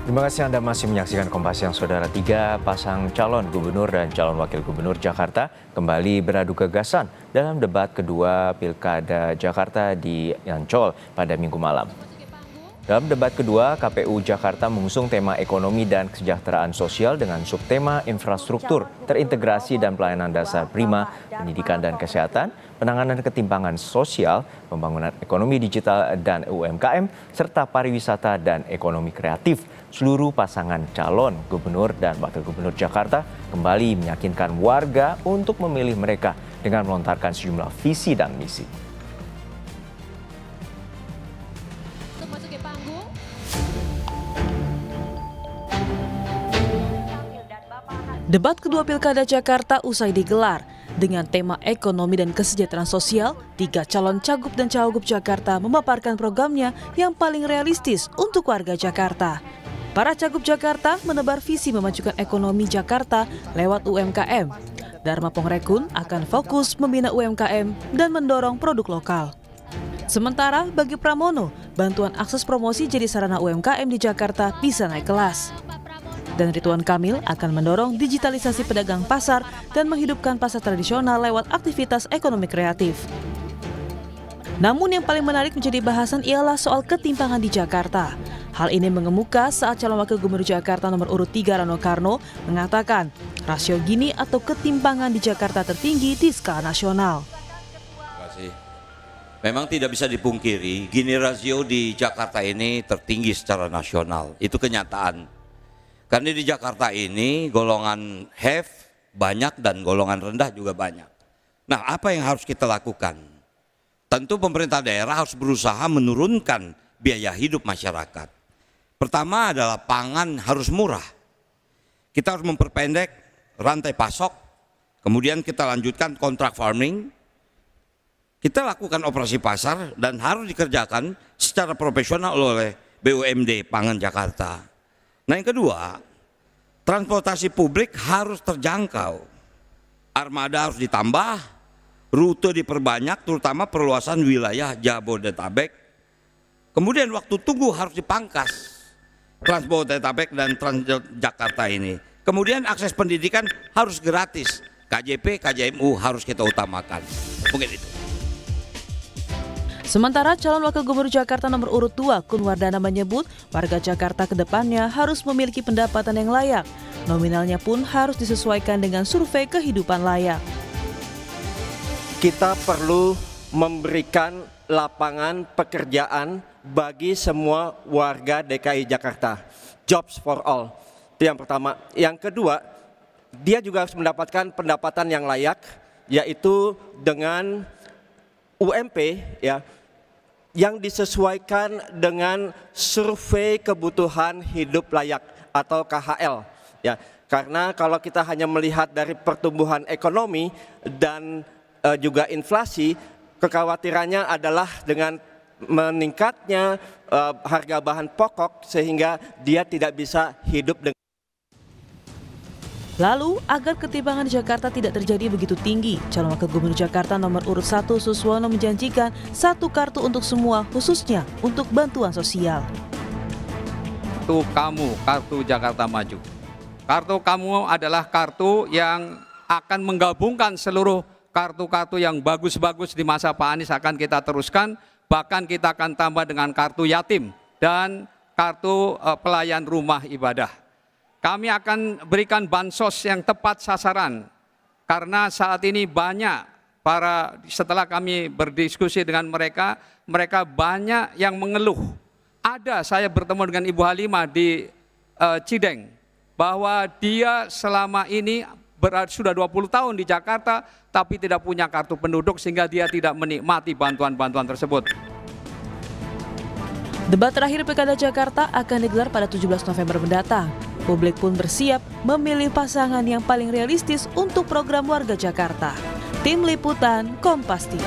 Terima kasih Anda masih menyaksikan Kompas Siang, Saudara. Tiga pasang calon gubernur dan calon wakil gubernur Jakarta kembali beradu gagasan dalam debat kedua Pilkada Jakarta di Ancol pada Minggu malam. Dalam debat kedua, KPU Jakarta mengusung tema ekonomi dan kesejahteraan sosial dengan subtema infrastruktur, terintegrasi dan pelayanan dasar prima, pendidikan dan kesehatan, penanganan ketimpangan sosial, pembangunan ekonomi digital dan UMKM, serta pariwisata dan ekonomi kreatif. Seluruh pasangan calon gubernur dan wakil gubernur Jakarta kembali meyakinkan warga untuk memilih mereka dengan melontarkan sejumlah visi dan misi. Debat kedua Pilkada Jakarta usai digelar. Dengan tema ekonomi dan kesejahteraan sosial, tiga calon cagup dan cawagup Jakarta memaparkan programnya yang paling realistis untuk warga Jakarta. Para cagup Jakarta menebar visi memajukan ekonomi Jakarta lewat UMKM. Dharma Pongrekun akan fokus membina UMKM dan mendorong produk lokal. Sementara bagi Pramono, bantuan akses promosi jadi sarana UMKM di Jakarta bisa naik kelas. Dan Ridwan Kamil akan mendorong digitalisasi pedagang pasar dan menghidupkan pasar tradisional lewat aktivitas ekonomi kreatif. Namun yang paling menarik menjadi bahasan ialah soal ketimpangan di Jakarta. Hal ini mengemuka saat calon wakil gubernur Jakarta nomor urut 3 Rano Karno mengatakan rasio Gini atau ketimpangan di Jakarta tertinggi di skala nasional. Memang tidak bisa dipungkiri, Gini rasio di Jakarta ini tertinggi secara nasional. Itu kenyataan. Karena di Jakarta ini golongan have banyak dan golongan rendah juga banyak. Nah, apa yang harus kita lakukan? Tentu pemerintah daerah harus berusaha menurunkan biaya hidup masyarakat. Pertama adalah pangan harus murah. Kita harus memperpendek rantai pasok, kemudian kita lanjutkan kontrak farming. Kita lakukan operasi pasar dan harus dikerjakan secara profesional oleh BUMD Pangan Jakarta. Nah, yang kedua, transportasi publik harus terjangkau. Armada harus ditambah, rute diperbanyak, terutama perluasan wilayah Jabodetabek. Kemudian waktu tunggu harus dipangkas, Transjabodetabek dan Transjakarta ini. Kemudian akses pendidikan harus gratis, KJP, KJMU harus kita utamakan. Mungkin itu. Sementara calon wakil gubernur Jakarta nomor urut 2 Kun Wardana menyebut warga Jakarta ke depannya harus memiliki pendapatan yang layak. Nominalnya pun harus disesuaikan dengan survei kehidupan layak. Kita perlu memberikan lapangan pekerjaan bagi semua warga DKI Jakarta. Jobs for all. Itu yang pertama. Yang kedua, dia juga harus mendapatkan pendapatan yang layak, yaitu dengan UMP ya, yang disesuaikan dengan survei kebutuhan hidup layak atau KHL ya. Karena kalau kita hanya melihat dari pertumbuhan ekonomi dan juga inflasi, kekhawatirannya adalah dengan meningkatnya harga bahan pokok sehingga dia tidak bisa hidup dengan. Lalu, agar ketimpangan di Jakarta tidak terjadi begitu tinggi, calon wakil gubernur Jakarta nomor urut 1 Suswono menjanjikan satu kartu untuk semua, khususnya untuk bantuan sosial. Kartu kamu, kartu Jakarta Maju. Kartu kamu adalah kartu yang akan menggabungkan seluruh kartu-kartu yang bagus-bagus di masa Pak Anies akan kita teruskan, bahkan kita akan tambah dengan kartu yatim dan kartu pelayan rumah ibadah. Kami akan berikan bansos yang tepat sasaran, karena saat ini banyak setelah kami berdiskusi dengan mereka, mereka banyak yang mengeluh. Saya bertemu dengan Ibu Halimah di Cideng, bahwa dia selama ini sudah 20 tahun di Jakarta, tapi tidak punya kartu penduduk sehingga dia tidak menikmati bantuan-bantuan tersebut. Debat terakhir Pilkada Jakarta akan digelar pada 17 November mendatang. Publik pun bersiap memilih pasangan yang paling realistis untuk program warga Jakarta. Tim Liputan Kompas TV.